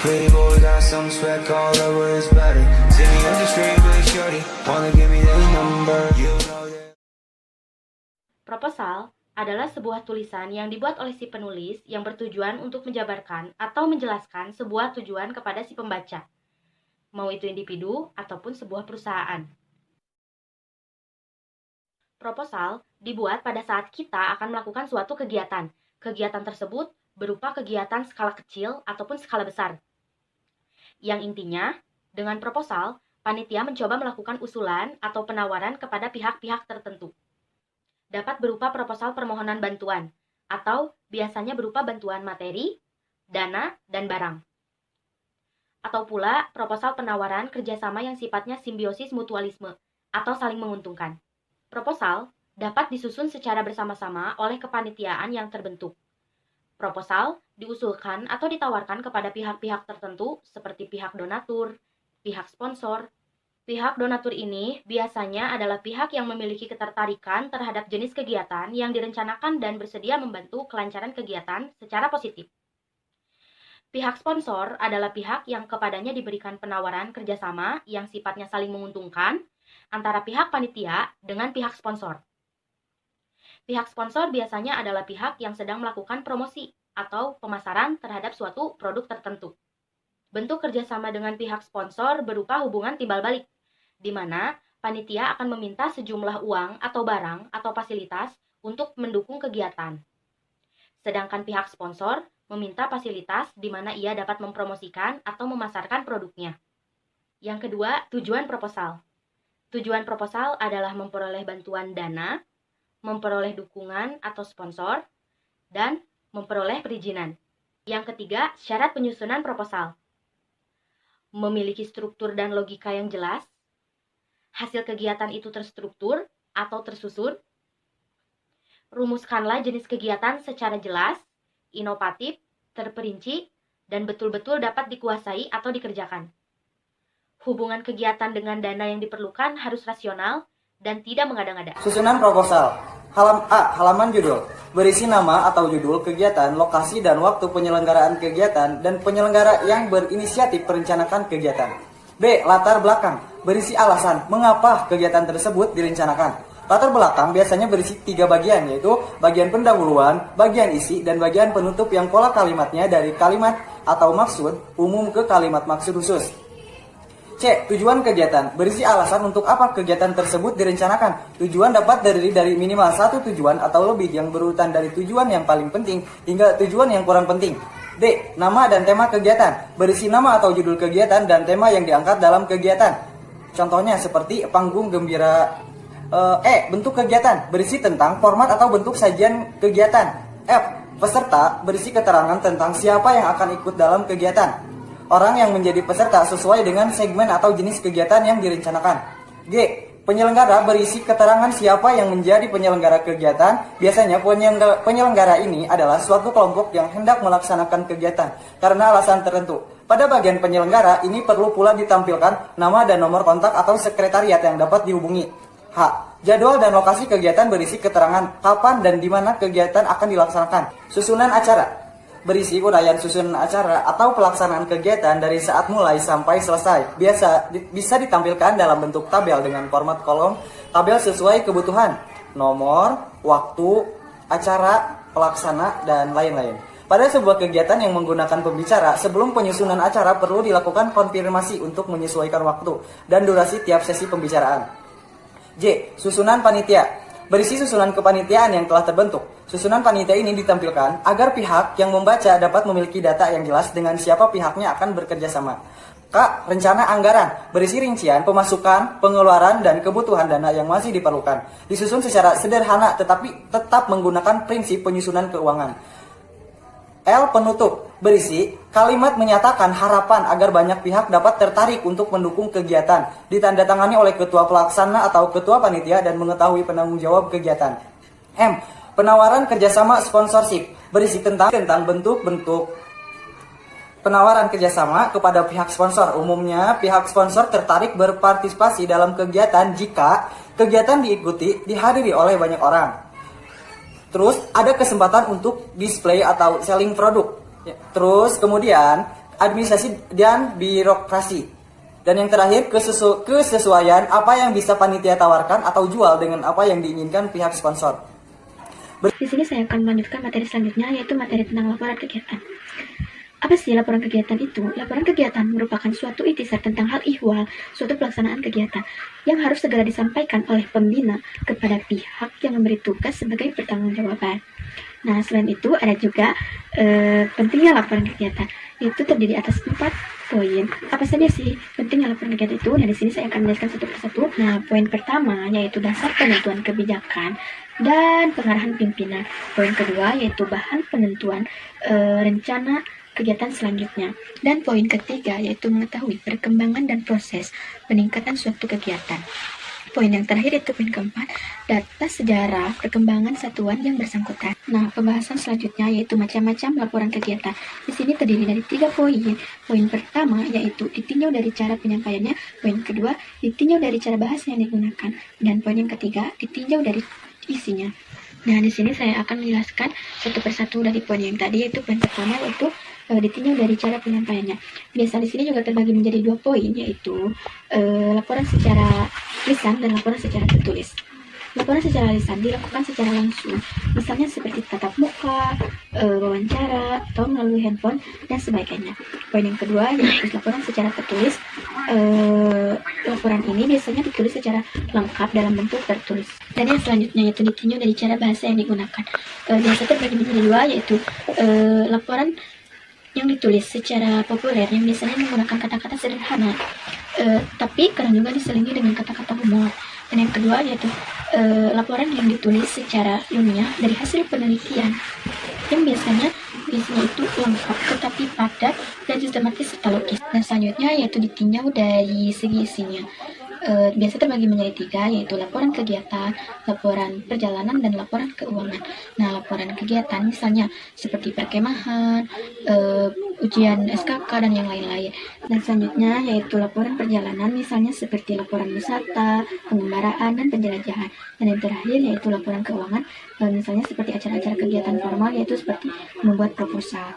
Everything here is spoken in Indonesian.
Pretty boy got some swag, all over his body. See me on the street with shorty, wanna give me their number. You know that. Proposal adalah sebuah tulisan yang dibuat oleh si penulis yang bertujuan untuk menjabarkan atau menjelaskan sebuah tujuan kepada si pembaca, mau itu individu ataupun sebuah perusahaan. Proposal dibuat pada saat kita akan melakukan suatu kegiatan. Kegiatan tersebut berupa kegiatan skala kecil ataupun skala besar. Yang intinya, dengan proposal, panitia mencoba melakukan usulan atau penawaran kepada pihak-pihak tertentu. Dapat berupa proposal permohonan bantuan, atau biasanya berupa bantuan materi, dana, dan barang. Atau pula proposal penawaran kerjasama yang sifatnya simbiosis mutualisme, atau saling menguntungkan. Proposal dapat disusun secara bersama-sama oleh kepanitiaan yang terbentuk. Proposal diusulkan atau ditawarkan kepada pihak-pihak tertentu seperti pihak donatur, pihak sponsor. Pihak donatur ini biasanya adalah pihak yang memiliki ketertarikan terhadap jenis kegiatan yang direncanakan dan bersedia membantu kelancaran kegiatan secara positif. Pihak sponsor adalah pihak yang kepadanya diberikan penawaran kerjasama yang sifatnya saling menguntungkan antara pihak panitia dengan pihak sponsor. Pihak sponsor biasanya adalah pihak yang sedang melakukan promosi atau pemasaran terhadap suatu produk tertentu. Bentuk kerjasama dengan pihak sponsor berupa hubungan timbal balik, di mana panitia akan meminta sejumlah uang atau barang atau fasilitas untuk mendukung kegiatan. Sedangkan pihak sponsor meminta fasilitas di mana ia dapat mempromosikan atau memasarkan produknya. Yang kedua, tujuan proposal. Tujuan proposal adalah memperoleh bantuan dana, memperoleh dukungan atau sponsor, dan memperoleh perizinan. Yang ketiga, syarat penyusunan proposal. Memiliki struktur dan logika yang jelas, hasil kegiatan itu terstruktur atau tersusun, rumuskanlah jenis kegiatan secara jelas, inovatif, terperinci, dan betul-betul dapat dikuasai atau dikerjakan. Hubungan kegiatan dengan dana yang diperlukan harus rasional dan tidak mengada-ngada. Susunan proposal. Halaman judul. Berisi nama atau judul kegiatan, lokasi dan waktu penyelenggaraan kegiatan, dan penyelenggara yang berinisiatif perencanakan kegiatan. B. Latar belakang. Berisi alasan mengapa kegiatan tersebut direncanakan. Latar belakang biasanya berisi 3 bagian, yaitu bagian pendahuluan, bagian isi, dan bagian penutup yang pola kalimatnya dari kalimat atau maksud umum ke kalimat maksud khusus. C. Tujuan kegiatan. Berisi alasan untuk apa kegiatan tersebut direncanakan. Tujuan dapat terdiri dari minimal 1 tujuan atau lebih yang berurutan dari tujuan yang paling penting hingga tujuan yang kurang penting. D. Nama dan tema kegiatan. Berisi nama atau judul kegiatan dan tema yang diangkat dalam kegiatan. Contohnya seperti panggung gembira. E. Bentuk kegiatan. Berisi tentang format atau bentuk sajian kegiatan. F. Peserta. Berisi keterangan tentang siapa yang akan ikut dalam kegiatan. Orang yang menjadi peserta sesuai dengan segmen atau jenis kegiatan yang direncanakan. G. Penyelenggara berisi keterangan siapa yang menjadi penyelenggara kegiatan. Biasanya penyelenggara ini adalah suatu kelompok yang hendak melaksanakan kegiatan karena alasan tertentu. Pada bagian penyelenggara ini perlu pula ditampilkan nama dan nomor kontak atau sekretariat yang dapat dihubungi. H. Jadwal dan lokasi kegiatan berisi keterangan kapan dan di mana kegiatan akan dilaksanakan. Susunan acara berisi uraian susunan acara atau pelaksanaan kegiatan dari saat mulai sampai selesai. Bisa ditampilkan dalam bentuk tabel dengan format kolom, tabel sesuai kebutuhan, nomor, waktu, acara, pelaksana, dan lain-lain. Pada sebuah kegiatan yang menggunakan pembicara, sebelum penyusunan acara perlu dilakukan konfirmasi untuk menyesuaikan waktu dan durasi tiap sesi pembicaraan. J. Susunan panitia. Berisi susunan kepanitiaan yang telah terbentuk. Susunan panitia ini ditampilkan agar pihak yang membaca dapat memiliki data yang jelas dengan siapa pihaknya akan bekerja sama. K. Rencana anggaran. Berisi rincian pemasukan, pengeluaran, dan kebutuhan dana yang masih diperlukan. Disusun secara sederhana tetapi tetap menggunakan prinsip penyusunan keuangan. L. Penutup. Berisi kalimat menyatakan harapan agar banyak pihak dapat tertarik untuk mendukung kegiatan. Ditandatangani oleh ketua pelaksana atau ketua panitia dan mengetahui penanggung jawab kegiatan. M. Penawaran kerjasama sponsorship. Berisi tentang bentuk-bentuk penawaran kerjasama kepada pihak sponsor. Umumnya pihak sponsor tertarik berpartisipasi dalam kegiatan jika kegiatan dihadiri oleh banyak orang. Terus ada kesempatan untuk display atau selling produk. Terus kemudian administrasi dan birokrasi. Dan yang terakhir, kesesuaian apa yang bisa panitia tawarkan atau jual dengan apa yang diinginkan pihak sponsor. Di sini saya akan melanjutkan materi selanjutnya, yaitu materi tentang laporan kegiatan. Apa sih laporan kegiatan itu? Laporan kegiatan merupakan suatu ikhtisar tentang hal ihwal, suatu pelaksanaan kegiatan yang harus segera disampaikan oleh pembina kepada pihak yang memberi tugas sebagai pertanggungjawaban. Nah, selain itu ada juga pentingnya laporan kegiatan, yaitu terdiri atas 4 poin. Apa saja sih pentingnya laporan kegiatan itu? Nah, di sini saya akan menjelaskan satu persatu. Nah, poin pertama yaitu dasar penentuan kebijakan dan pengarahan pimpinan. Poin kedua yaitu bahan penentuan rencana kegiatan selanjutnya. Dan poin ketiga yaitu mengetahui perkembangan dan proses peningkatan suatu kegiatan. Poin yang terakhir itu poin keempat, data sejarah perkembangan satuan yang bersangkutan. Nah, pembahasan selanjutnya yaitu macam-macam laporan kegiatan. Di sini terdiri dari 3 poin. Poin pertama yaitu ditinjau dari cara penyampaiannya. Poin kedua ditinjau dari cara bahasa yang digunakan. Dan poin yang ketiga ditinjau dari isinya. Nah, di sini saya akan menjelaskan satu persatu dari poin yang tadi, yaitu poin pertama yaitu ditinjau dari cara penyampaiannya. Biasa di sini juga terbagi menjadi 2 poin, yaitu laporan secara lisan dan laporan secara tertulis. Laporan secara lisan dilakukan secara langsung, misalnya seperti tatap muka, wawancara, atau melalui handphone, dan sebagainya. Poin yang kedua yaitu laporan secara tertulis. Laporan ini biasanya ditulis secara lengkap dalam bentuk tertulis. Dan yang selanjutnya yaitu ditinjau dari cara bahasa yang digunakan. Biasa terbagi menjadi 2, yaitu laporan yang ditulis secara populer yang biasanya menggunakan kata-kata sederhana, tapi kadang juga diselingi dengan kata-kata humor. Dan yang kedua yaitu laporan yang ditulis secara ilmiah dari hasil penelitian yang biasanya itu lengkap tetapi padat dan sistematis serta logis. Dan selanjutnya yaitu ditinjau dari segi isinya. Biasa terbagi menjadi 3, yaitu laporan kegiatan, laporan perjalanan, dan laporan keuangan. Nah, laporan kegiatan misalnya seperti perkemahan, ujian SKK, dan yang lain-lain. Dan selanjutnya yaitu laporan perjalanan misalnya seperti laporan wisata, pengembaraan, dan penjelajahan. Dan yang terakhir yaitu laporan keuangan, misalnya seperti acara-acara kegiatan formal, yaitu seperti membuat proposal.